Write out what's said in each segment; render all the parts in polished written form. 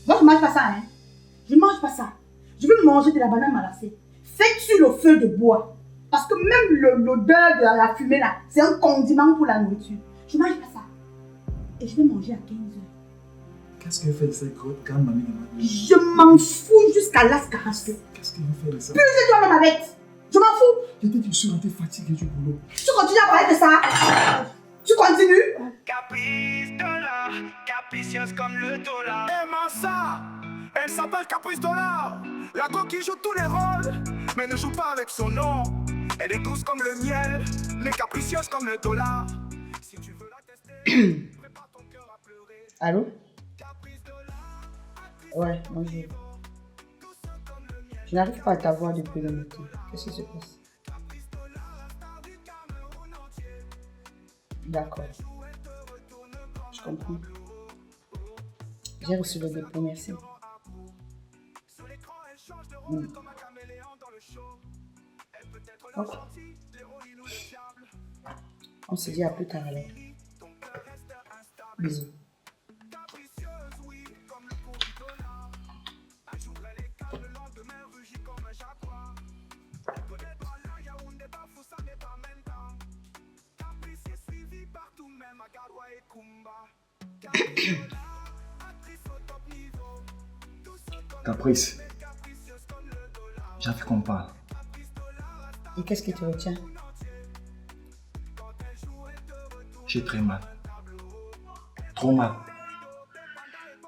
Moi, je mange pas ça, hein. Je mange pas ça. Je veux manger de la banane malassée. Faite sur le feu de bois. Parce que même l'odeur de la fumée là, c'est un condiment pour la nourriture. Je mange pas ça. Et je vais manger à 15 heures. Qu'est-ce qu'elle fait de cette grotte quand mamie demande? Je m'en fous jusqu'à l'ascarasque. Qu'est-ce qu'elle fait de ça? Plus de toi même avec. Je m'en fous. J'étais du sûr, t'es fatigué du boulot. Tu continues à parler de ça? Tu continues? Caprice dollar, capricieuse comme le dollar. Et Massa, elle s'appelle Caprice Dollar. La go qui joue tous les rôles, mais ne joue pas avec son nom. Elle est douce comme le miel, mais capricieuse comme le dollar. Si tu veux la tester, prépare ton cœur à pleurer. Allô? Caprice Dollar, Ouais, bonjour. Je n'arrive pas à t'avoir depuis le matin. Qu'est-ce qui se passe? D'accord. Je comprends. J'ai reçu le dépôt, merci. Ok. On se dit à plus tard alors. Bisous. Caprice, j'ai envie qu'on parle. Et qu'est-ce qui te retient? J'ai très mal. Trop mal.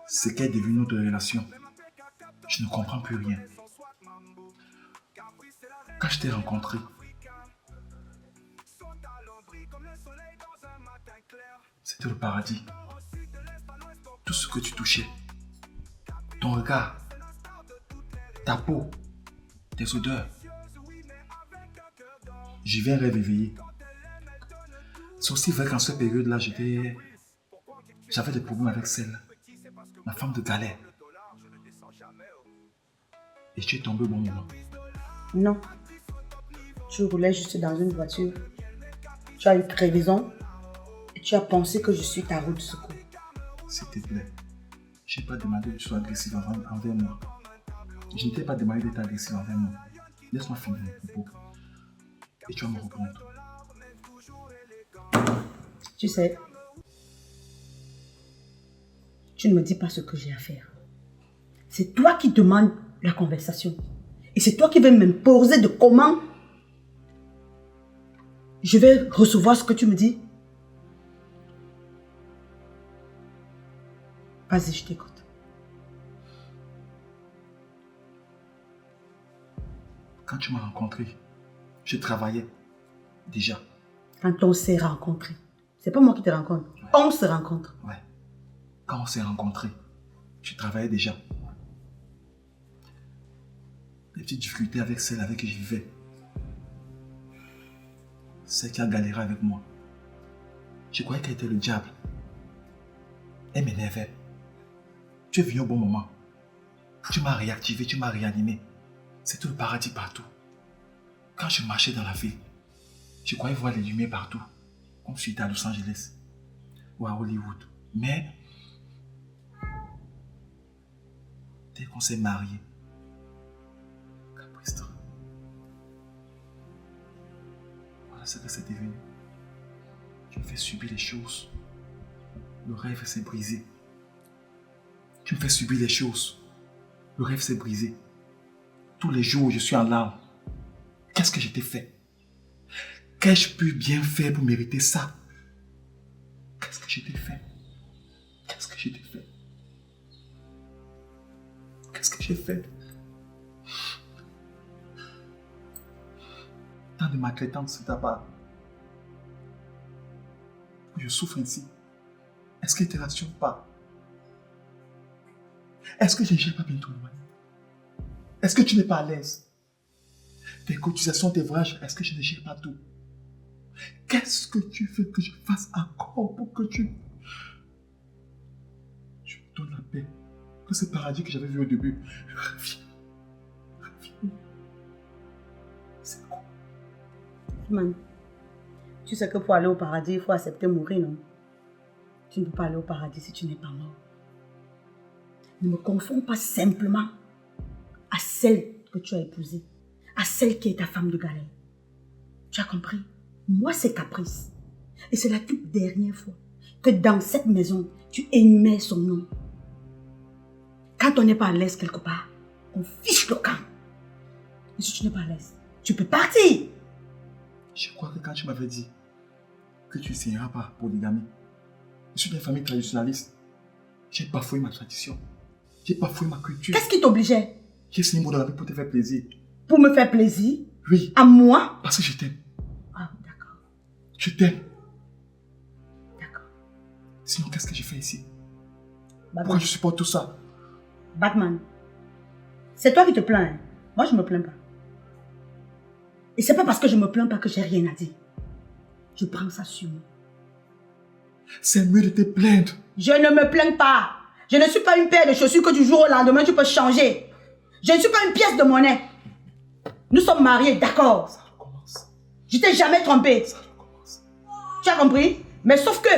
Ce qu'est devenu notre relation. Je ne comprends plus rien. Quand je t'ai rencontré, c'était le paradis. Tout ce que tu touchais, ton regard, ta peau, tes odeurs. J'y vais un rêve éveillé. C'est aussi vrai qu'en cette période-là, j'avais des problèmes avec celle, ma femme de galère. Et tu es tombé au bon moment. Non. Tu roulais juste dans une voiture. Tu as eu crevaison. Et tu as pensé que je suis ta roue de secours. S'il te plaît, je n'ai pas demandé que tu sois agressif envers moi. Je ne t'ai pas demandé d'être agressif envers moi. Laisse-moi finir mon propos. Et tu vas me reprendre. Tu sais, tu ne me dis pas ce que j'ai à faire. C'est toi qui demandes la conversation. Et c'est toi qui veux m'imposer de comment je vais recevoir ce que tu me dis. Vas-y, je t'écoute. Quand tu m'as rencontré, je travaillais déjà. Quand on s'est rencontrés. C'est pas moi qui te rencontre. Ouais. On se rencontre. Ouais. Quand on s'est rencontrés, je travaillais déjà. Les petites difficultés avec celle avec qui je vivais. Celle qui a galéré avec moi. Je croyais qu'elle était le diable. Elle m'énervait. Tu es venu au bon moment. Tu m'as réactivé, tu m'as réanimé. C'était le paradis partout. Quand je marchais dans la ville, je croyais voir les lumières partout. Comme si j'étais à Los Angeles ou à Hollywood. Mais, dès qu'on s'est mariés, Caprice, voilà ce que c'est devenu. Tu me fais subir les choses. Le rêve s'est brisé. Tu me fais subir les choses. Le rêve s'est brisé. Tous les jours, je suis en larmes. Qu'est-ce que je t'ai fait? Qu'ai-je pu bien faire pour mériter ça? Qu'est-ce que je t'ai fait? Qu'est-ce que je t'ai fait? Qu'est-ce que j'ai fait? Tant de maltraitance de ta part. Je souffre ainsi. Est-ce qu'il ne te rassure pas? Est-ce que je ne gère pas bien ton loyer? Est-ce que tu n'es pas à l'aise? Tes cotisations, tes voyages, est-ce que je ne gère pas tout? Qu'est-ce que tu veux que je fasse encore pour que tu me donnes la paix? Que ce paradis que j'avais vu au début, reviens. C'est quoi? Man, tu sais que pour aller au paradis, il faut accepter mourir, non? Tu ne peux pas aller au paradis si tu n'es pas mort. Ne me confonds pas simplement à celle que tu as épousée, à celle qui est ta femme de galère. Tu as compris? Moi, c'est Caprice. Et c'est la toute dernière fois que dans cette maison, tu énumères son nom. Quand on n'est pas à l'aise quelque part, on fiche le camp. Et si tu n'es pas à l'aise, tu peux partir. Je crois que quand tu m'avais dit que tu ne signeras pas pour polygamie, je suis d'une famille traditionnaliste. J'ai bafoué ma tradition. J'ai bafoué ma culture. Qu'est-ce qui t'obligeait? J'ai signé mon ami pour te faire plaisir. Pour me faire plaisir? Oui. À moi? Parce que je t'aime. Ah, d'accord. Je t'aime. D'accord. Sinon, qu'est-ce que j'ai fait ici? Batman. Pourquoi je supporte tout ça? Batman, c'est toi qui te plains. Hein? Moi, je ne me plains pas. Et c'est pas parce que je me plains pas que j'ai rien à dire. Je prends ça sur moi. C'est mieux de te plaindre. Je ne me plains pas. Je ne suis pas une paire de chaussures que du jour au lendemain tu peux changer. Je ne suis pas une pièce de monnaie. Nous sommes mariés, d'accord. Ça recommence. Je t'ai jamais trompé. Ça recommence. Tu as compris? Mais sauf que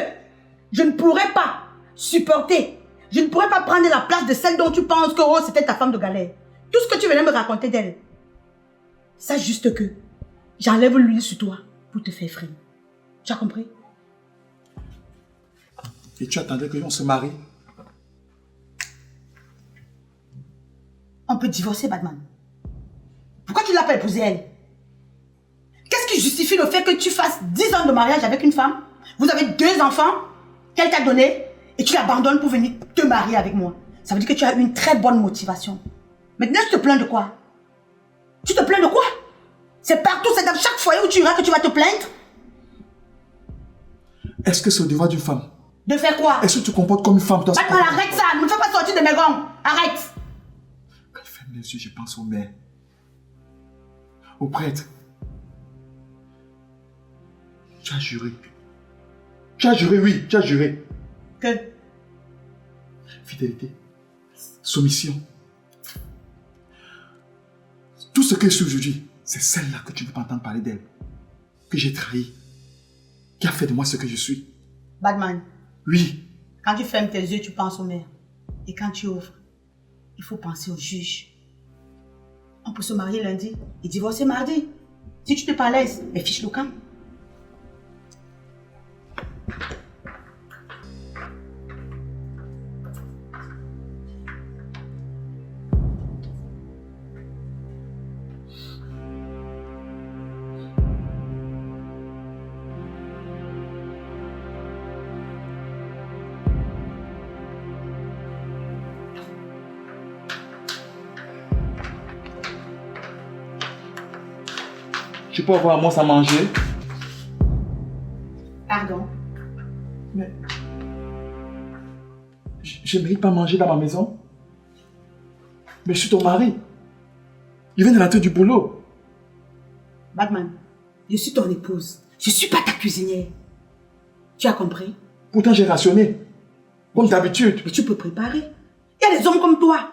je ne pourrais pas supporter. Je ne pourrais pas prendre la place de celle dont tu penses que oh, c'était ta femme de galère. Tout ce que tu venais me raconter d'elle. Sache juste que j'enlève l'huile sur toi pour te faire frire. Tu as compris? Et tu attendais qu'on se marie? On peut divorcer, Batman. Pourquoi tu ne l'as pas épousée, elle? Qu'est-ce qui justifie le fait que tu fasses 10 ans de mariage avec une femme? Vous avez 2 enfants qu'elle t'a donnés et tu l'abandonnes pour venir te marier avec moi. Ça veut dire que tu as une très bonne motivation. Maintenant, tu te plains de quoi? Tu te plains de quoi? C'est partout, c'est dans chaque foyer où tu iras que tu vas te plaindre? Est-ce que c'est au devoir d'une femme? De faire quoi? Est-ce que tu te comportes comme une femme dans ce Batman, arrête ça! Ne me fais pas sortir de mes rangs! Arrête! Quand je ferme les yeux, je pense au maire, au prêtre. Tu as juré. Tu as juré, oui, tu as juré. Que? Fidélité, soumission. Tout ce que je suis aujourd'hui, c'est celle-là que tu ne veux pas entendre parler d'elle. Que j'ai trahi. Qui a fait de moi ce que je suis. Batman, Oui. quand tu fermes tes yeux, tu penses au maire. Et quand tu ouvres, il faut penser au juge. On peut se marier lundi et divorcer mardi. Si tu n'es pas à l'aise, mais fiche le camp. Tu peux avoir un mousse à manger? Pardon. Mais... Je ne mérite pas manger dans ma maison. Mais je suis ton mari. Il vient de rentrer du boulot. Batman, je suis ton épouse. Je ne suis pas ta cuisinière. Tu as compris? Pourtant j'ai rationné. Comme d'habitude. Mais tu peux préparer. Il y a des hommes comme toi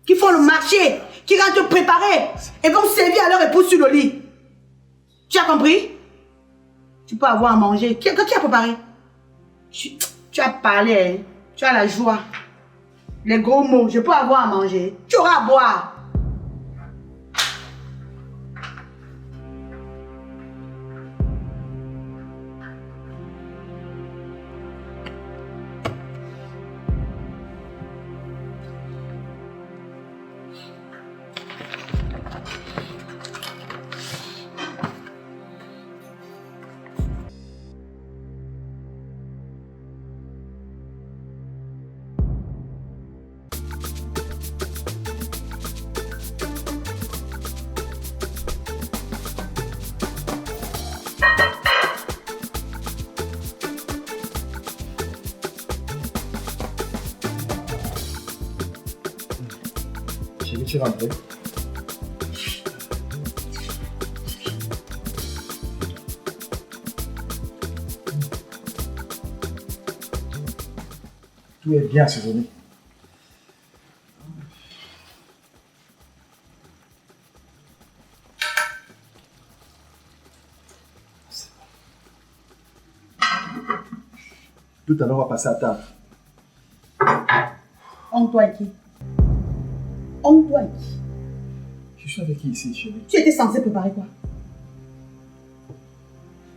qui font le marché, qui rentrent préparés et vont servir à leur épouse sur le lit. Tu as compris? Tu peux avoir à manger. Qui a préparé? Tu as parlé, hein? Tu as la joie. Les gros mots, je peux avoir à manger. Tu auras à boire. J'ai vu tu rentrer. Tout est bien assaisonné. Tout à l'heure, on va passer à table. On toi qui? On doit qui? Je suis avec qui ici, chérie? Tu étais censé préparer quoi?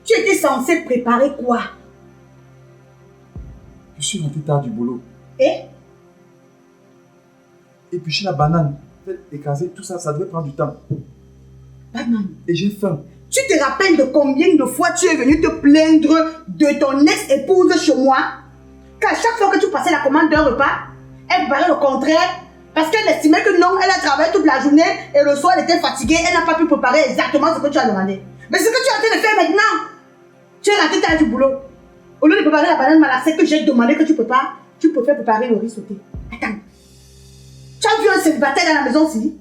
Tu étais censé préparer quoi? Je suis rentré tard du boulot. Et Éplucher la banane, écraser, tout ça, ça devait prendre du temps. Batman, Et j'ai faim. tu te rappelles de combien de fois tu es venu te plaindre de ton ex-épouse chez moi? Qu'à chaque fois que tu passais la commande d'un repas, elle préparait le contraire parce qu'elle estimait que non, elle a travaillé toute la journée et le soir elle était fatiguée, elle n'a pas pu préparer exactement ce que tu as demandé. Mais ce que tu es en train de faire maintenant, tu es rentré tard du boulot. Au lieu de préparer la banane malassée que j'ai demandé que tu prépares, tu préfères préparer le riz sauté. Attends, tu as vu un célibataire dans la maison aussi?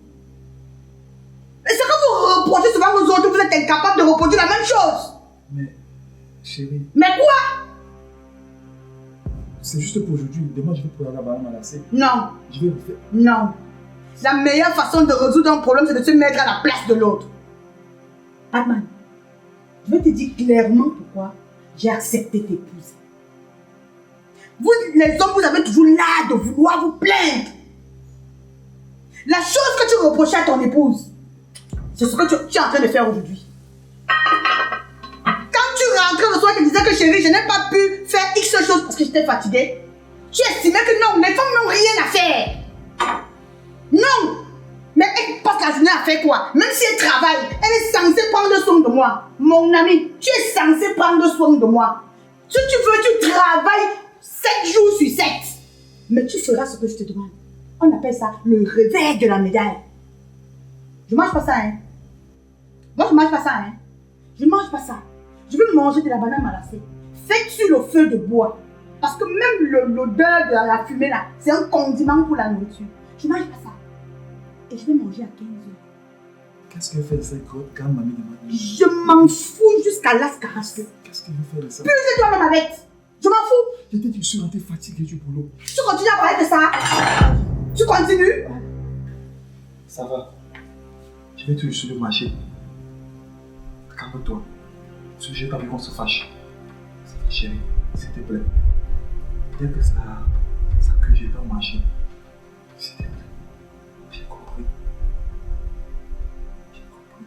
Et c'est que vous reprochez souvent aux autres, vous êtes incapables de reproduire la même chose. Mais, chérie, Mais quoi? c'est juste pour aujourd'hui. Demain, je vais préparer la banane malassée. Non, Je vais refaire. non. La meilleure façon de résoudre un problème, c'est de se mettre à la place de l'autre. Batman, je vais te dire clairement pourquoi j'ai accepté t'épouser. Vous, les hommes, vous avez toujours l'art de vouloir vous plaindre. La chose que tu reprochais à ton épouse, c'est ce que tu es en train de faire aujourd'hui. Quand tu rentrais le soir et tu disais que chérie, je n'ai pas pu faire X chose parce que j'étais fatiguée, tu estimais que non, les femmes n'ont rien à faire. Non. Mais elle passe la journée à faire quoi? Même si elle travaille, elle est censée prendre soin de moi. Mon ami, tu es censé prendre soin de moi. Si tu veux, tu travailles 7 jours sur 7. Mais tu feras ce que je te demande. On appelle ça le revers de la médaille. Je mange pas ça, hein. Moi, je mange pas ça, hein. Je mange pas ça. Je veux manger de la banane malassée. Faite sur le feu de bois. Parce que même l'odeur de la fumée là, c'est un condiment pour la nourriture. Je mange pas ça. Et je vais manger à 15 heures. Qu'est-ce qu'elle fait de cette grotte quand mamie demande? Je m'en fous jusqu'à l'ascarasse. Qu'est-ce qu'elle veut faire de ça? Plus je dois même avec. Je m'en fous. J'étais dit, je suis rentré fatigué du boulot. Tu continues à parler de ça. Tu continues. Ça va. Je vais toujours sur le marché. Calme-toi. J'ai pas envie qu'on se fâche. Chérie, s'il te plaît. Peut-être que ça que j'ai pas marché. S'il te plaît. J'ai compris. J'ai compris.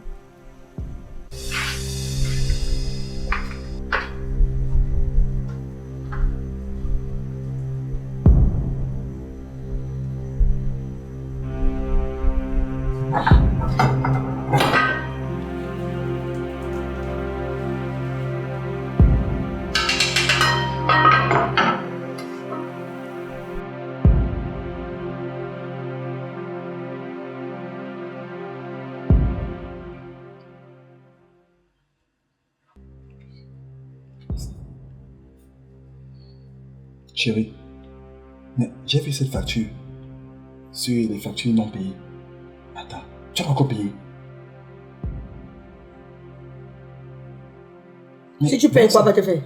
Chérie, mais j'ai fait cette facture sur les factures non payées. Attends, tu as encore payé? Mais Si tu payes, quoi va te faire?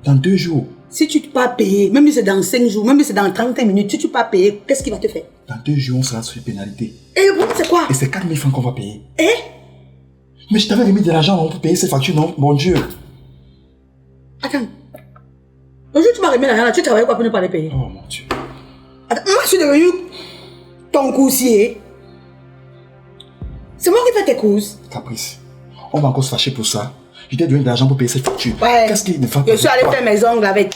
Dans 2 jours. Si tu ne pas payé, même si c'est dans 5 jours, même si c'est dans 30 minutes, si tu ne pas payé, qu'est-ce qui va te faire? Dans 2 jours, on sera sur pénalité. Et le problème, c'est quoi? Et c'est 4 000 francs qu'on va payer. Et Mais je t'avais remis de l'argent pour payer ces factures, non? Mon Dieu. attends. Le jour où tu m'as remis l'argent là, tu travaillais quoi pour ne pas les payer? Oh mon Dieu. Attends, moi je suis devenu ton coursier. C'est moi qui fais tes courses. Caprice. On va encore se fâcher pour ça. Je t'ai donné de l'argent pour payer cette facture. Ouais. Qu'est-ce qu'il ne fait pas? Je suis allé faire mes ongles avec.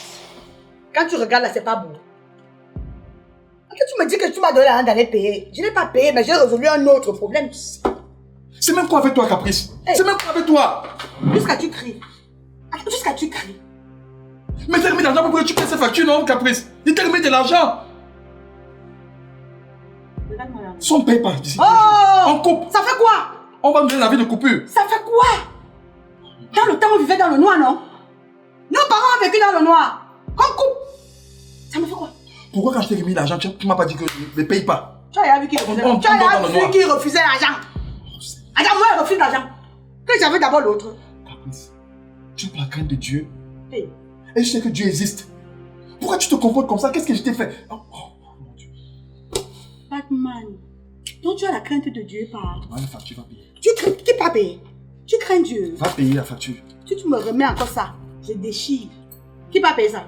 Quand tu regardes là, c'est pas beau. Quand tu me dis que tu m'as donné l'argent d'aller payer, je n'ai pas payé, mais j'ai résolu un autre problème. C'est même quoi avec toi, Caprice? Hey. C'est même quoi avec toi? Jusqu'à tu cries. Attends, jusqu'à tu cries. Mais t'as remis de l'argent pour que tu payes ces factures, non, Caprice? Il t'a remis de l'argent. Regarde-moi là. Si on paye pas d'ici. Oh! On coupe. Ça fait quoi? On va me donner la vie de coupure. Ça fait quoi? Dans le temps, on vivait dans le noir, non? Nos parents ont vécu dans le noir. On coupe. Ça me fait quoi? Pourquoi quand je t'ai remis l'argent, tu m'as pas dit que je ne paye pas? Tu as vu qui refusait On l'argent. Tu as dans le noir. vu qui refusait l'argent. Attends, moi, je refuse l'argent. Que j'avais d'abord l'autre. Caprice, tu n'as pas la crainte de Dieu. Hey. Et je sais que Dieu existe. Pourquoi tu te comportes comme ça? Qu'est-ce que je t'ai fait? Oh mon Dieu. Batman, donc tu as la crainte de Dieu par... La facture va payer. Tu crains qui pas payer? Tu crains Dieu. Va payer la facture. Si tu me remets encore ça, je déchire. Qui va payer ça?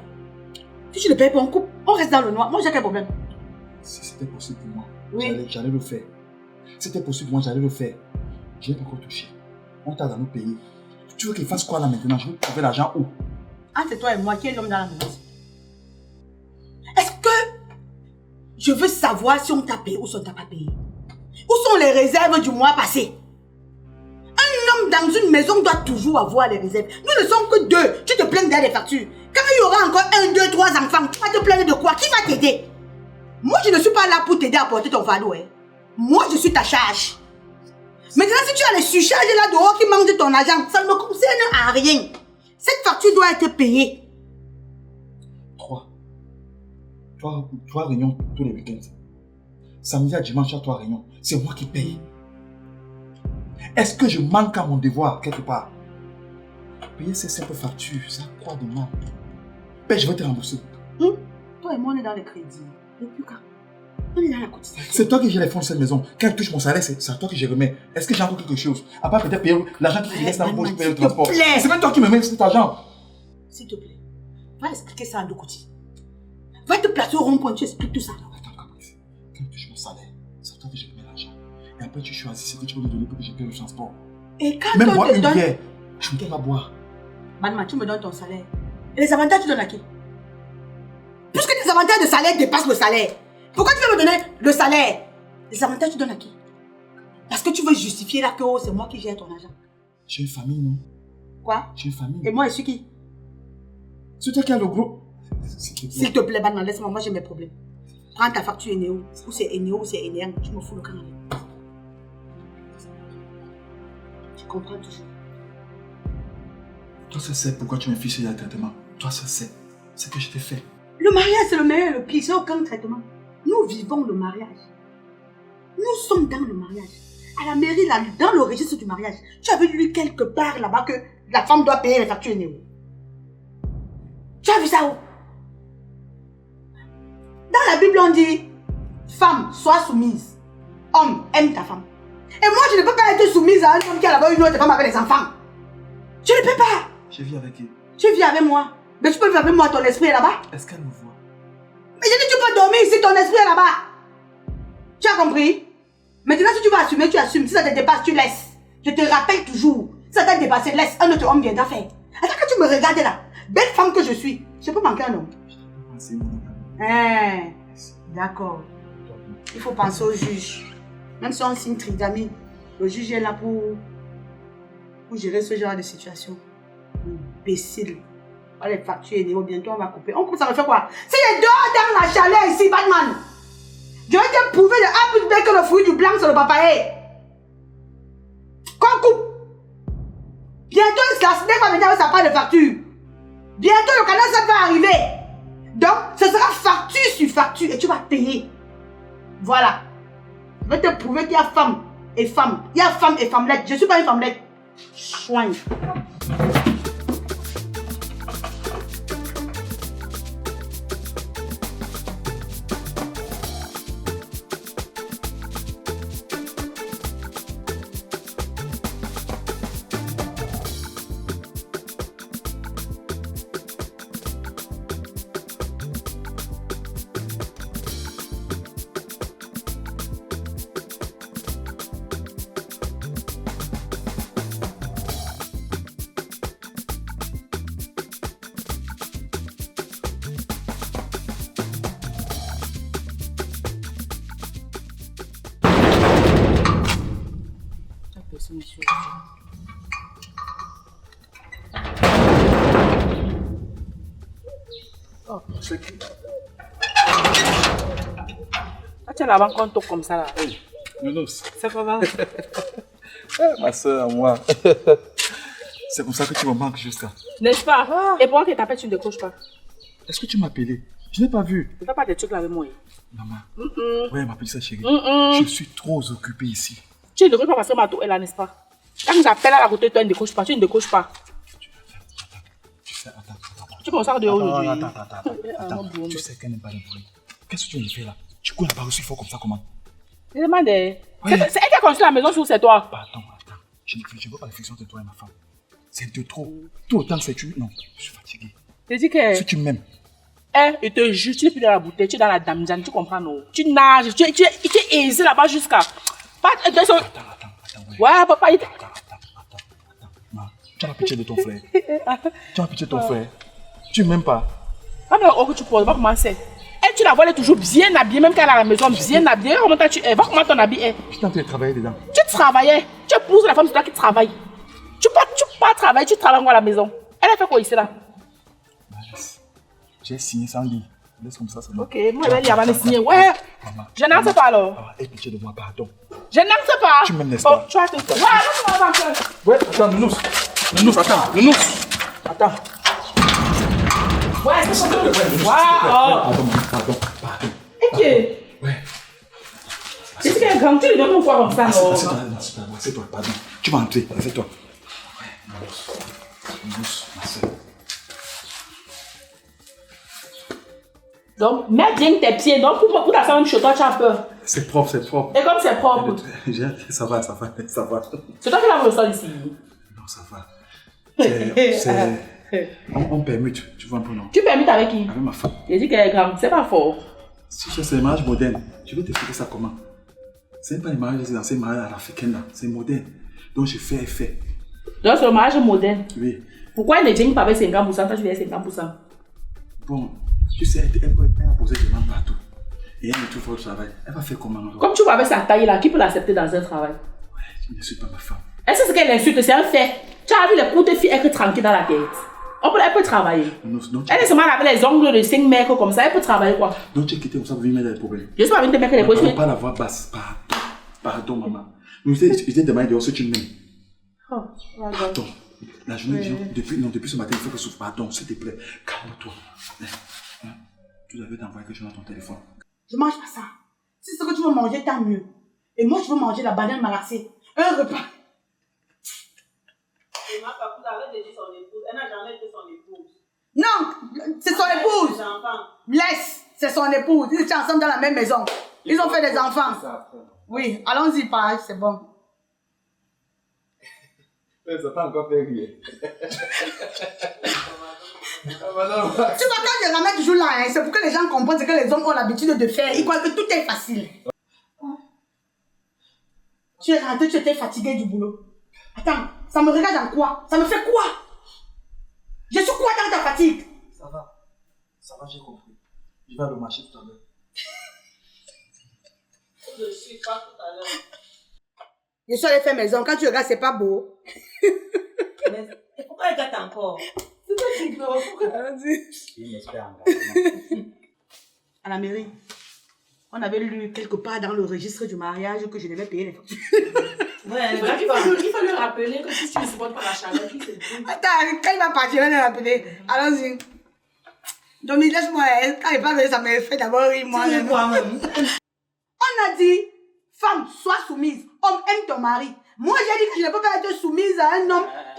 Si tu ne payes pas, on coupe. On reste dans le noir. Moi, j'ai quel problème? Si c'était possible pour moi, Oui. j'allais le faire. Si c'était possible pour moi, j'allais le faire. Je n'ai pas encore touché. On t'a dans nos pays. Tu veux qu'il fasse quoi là maintenant? Je veux trouver l'argent où? Entre toi et moi, qui est l'homme dans la maison? Est-ce que je veux savoir si on t'a payé ou si on t'a pas payé? Où sont les réserves du mois passé? Un homme dans une maison doit toujours avoir les réserves. Nous ne sommes que deux. Tu te plains derrière les factures. Quand il y aura encore 1, 2, 3 enfants, tu vas te plaindre de quoi? Qui va t'aider? Moi, je ne suis pas là pour t'aider à porter ton fardeau. Hein. Moi, je suis ta charge. Maintenant, si tu as les surcharges là dehors qui manquent de ton argent, ça ne me concerne à rien. Cette facture doit être payée. 3. Toi, réunion tous les week-ends. Samedi à dimanche, toi, réunion. C'est moi qui paye. Est-ce que je manque à mon devoir quelque part? Payer ces simples factures, ça a quoi de mal? Ben, je vais te rembourser. Toi et moi, on est dans les crédits. Depuis quand? On est dans la cotisation. C'est toi qui gères les fonds de cette maison. Quand je touche mon salaire, c'est à toi que je remets. Est-ce que j'ai encore quelque chose? À part peut-être payer l'argent qui reste dans pour payer le transport. C'est même toi qui me mets cet argent. S'il te plaît, va expliquer ça à Dokoti. Va te placer au rond-point, tu expliques tout ça. Attends, Caprice. Quand je touche mon salaire, c'est toi que je remets l'argent. Et après, tu choisis ce que tu veux me donner pour que je paye le transport. Et quand Même on moi, te une donne... bière, je ne peux pas boire. Madame, tu me donnes ton salaire. Et les avantages, tu donnes à qui? Puisque les avantages de salaire dépassent le salaire. Pourquoi tu veux me donner le salaire? Les avantages, tu donnes à qui? Parce que tu veux justifier là que c'est moi qui gère ton argent. J'ai une famille, non? Quoi? J'ai une famille. Et moi, je suis qui? C'est toi qui as le gros. S'il te plaît, Batman, laisse-moi, moi j'ai mes problèmes. Prends ta facture Eneo. Ou c'est Eneo ou c'est Enéan. Tu me fous le camp avec. Tu comprends toujours. Toi, ça sais pourquoi tu me fiches le traitement. Toi, ça sais. C'est que je t'ai fait. Le mariage, c'est le meilleur et le pire. C'est aucun traitement. Nous vivons le mariage. Nous sommes dans le mariage. À la mairie, là, dans le registre du mariage, tu avais lu quelque part là-bas que la femme doit payer les factures Eneo. Tu as vu ça où? Dans la Bible, on dit, femme, sois soumise. Homme, aime ta femme. Et moi, je ne peux pas être soumise à un homme qui a là-bas une autre femme avec des enfants. Je ne peux pas. Je vis avec elle. Tu vis avec moi. Mais tu peux vivre avec moi, ton esprit est là-bas. Est-ce qu'elle me voit? Mais je dis, tu peux dormir ici, ton esprit est là-bas. Tu as compris? Maintenant, si tu veux assumer, tu assumes. Si ça te dépasse, tu laisses. Je te rappelle toujours. Si ça t'a dépassé, laisse. Un autre homme viendra faire. Attends que tu me regardes là. Belle femme que je suis. Je peux manquer un homme. C'est mon ami. D'accord. Il faut penser au juge. Même si on signe tridamine, le juge est là pour gérer ce genre de situation. Imbécile. Oh, les factures et bientôt on va couper. On coupe, ça me fait quoi? C'est les dehors dans la chaleur ici, Batman. Je vais te prouver de A plus B que le fruit du blanc sur le papaye. Qu'on coupe. Bientôt, la SNEC va venir avec sa part de facture. Bientôt, le canal, ça va arriver. Donc, ce sera facture sur facture et tu vas payer. Voilà. Je vais te prouver qu'il y a femme et femme. Il y a femme et femmelette. Je ne suis pas une femmelette. Soigne. C'est qui? Ah, tu as la rencontre comme ça là. Hey, Nounours. Ça va? Ma soeur, moi. C'est comme ça que tu me manques juste là. N'est-ce pas? Et pourquoi tu t'appelles, tu ne décroches pas? Est-ce que tu m'as appelé? Je n'ai pas vu. Tu ne fais pas des trucs là avec moi. Maman. Ouais, elle m'appelle ça chérie. Je suis trop occupé ici. Tu ne décroches pas parce que ma tour est là, n'est-ce pas? Quand j'appelle à la côté de toi, tu ne décroches pas. Tu ne décroches pas. Tu sais, attends. Tu commences à dehors aujourd'hui. Attends. Tu sais qu'elle n'aime pas le bruit. Qu'est-ce que tu viens de faire là? Tu cours là-bas aussi fort comme ça, comment? Je demande. Ouais. C'est elle qui a construit la maison ou c'est toi? Bah, attends. Je ne veux pas la friction de toi et ma femme. C'est de trop. Tout autant que c'est tu. Non, je suis fatigué. Tu dis que. Si tu m'aimes, Eh, je te jure, tu n'es plus dans la bouteille, tu es dans la damjane, tu comprends, non? Tu nages, tu es aisé là-bas jusqu'à... Attends, Ouais, papa, il était... Non, tu as la pitié de ton frère. Tu as la pitié de ton frère. Tu m'aimes pas. Ah non, oh, tu poses, va comment c'est. Elle, tu la vois, elle est toujours bien habillée, même quand elle est à la maison, bien habillée. Comment tu es? Va comment ton habit est. Putain, tu as travaillé dedans. Tu travaillais. Tu épouses la femme, c'est toi qui travaille. Tu pas travailler, tu travailles à la maison. Elle a fait quoi ici là? J'ai signé sans lire. Laisse comme ça, c'est bon. Ok, moi, elle va me signer. Ouais. Maman. Je n'en sais pas alors. Ah, aie pitié de moi, pardon. Je n'en sais pas. Tu m'aimes, n'est-ce pas? Oh, tu as tout. Ouais, laisse-moi avancer. Ouais, attends, Nounous. Nounous, attends. Nounous. Attends. Ouais, c'est bon. Wow. Pardon. Ok. Ouais. C'est qu'elle est grande, tu lui donnes pourquoi comme ça, non? Assieds-toi, pardon. Tu vas entrer, assieds-toi. Ouais, Nounous, ma soeur. Donc, mets bien tes pieds. Donc, pour ta faire une chez toi, tu as peur. C'est propre. Et comme c'est propre, Ça va. c'est toi qui laves le sol ici. Non, ça va. On permute, tu vois un peu, non? Tu permets avec qui? Avec ma femme. J'ai dit qu'elle est grande, c'est pas fort. Si c'est le mariage moderne, je vais t'expliquer ça comment. C'est pas les mariages dans ces mariages africains là, c'est moderne. Donc je fais effet. Donc, c'est le mariage moderne. Oui. Pourquoi elle ne vient pas avec 50%, toi tu viens avec 50%? Bon, tu sais, elle a posé des mains partout. Et elle me trouve au travail. Elle va faire comment alors? Comme tu vois avec sa taille là, qui peut l'accepter dans un travail? Ouais, je ne suis pas ma femme. Est-ce que c'est qu'elle insulte? C'est un fait. Tu as vu les courtes filles être tranquilles dans la tête. Elle peut travailler. Non, Elle est seulement avec les ongles de 5 mètres comme ça, elle peut travailler quoi? donc tu es quitté comme ça pour venir mettre des problèmes. Je suis pas venue te mettre des On problèmes. pas la voix basse. Pardon, maman. Mais je t'ai demandé dehors si tu m'aimes. Oh, Pardon. La journée, depuis ce matin, il faut que je souffre. Pardon, s'il te plaît. Calme-toi. Tu devais t'envoyer quelque chose dans ton téléphone. Je mange pas ça. Si c'est ce que tu veux manger, tant mieux. Et moi, je veux manger la banane malaxée. Un repas. Ma papouse arrête de dire son épouse. Elle n'a jamais été son épouse. Non, c'est son épouse. Laisse, c'est son épouse. Ils étaient ensemble dans la même maison. Ils ont fait des enfants. Oui, allons-y, pareil, c'est bon. Ça t'a encore fait rire. Tu vois, quand je ramène toujours là, hein, c'est pour que les gens comprennent ce que les hommes ont l'habitude de faire. Ils croient que tout est facile. Tu es rentré, tu étais fatigué du boulot. Attends, ça me regarde en quoi? Ça me fait quoi? Je suis quoi dans ta fatigue? Ça va, j'ai compris. Je vais aller au marché tout à l'heure. Je suis pas tout à l'heure. Je suis allée faire maison. Quand tu regardes, c'est pas beau. Mais pourquoi elle gâte encore? C'est toi qui pleure. À la mairie, on avait lu quelque part dans le registre du mariage que je devais payer les factures. Ouais, il faut lui rappeler que si tu ne supportes pas la chaleur, tu sais. Attends, quand il va partir, on va le rappeler. Allons-y. Donc, laisse-moi, quand il parle, ça me fait d'abord rire moi-même. On a dit, femme, sois soumise. Homme, aime ton mari. Moi, j'ai dit que je ne peux pas être soumise à un homme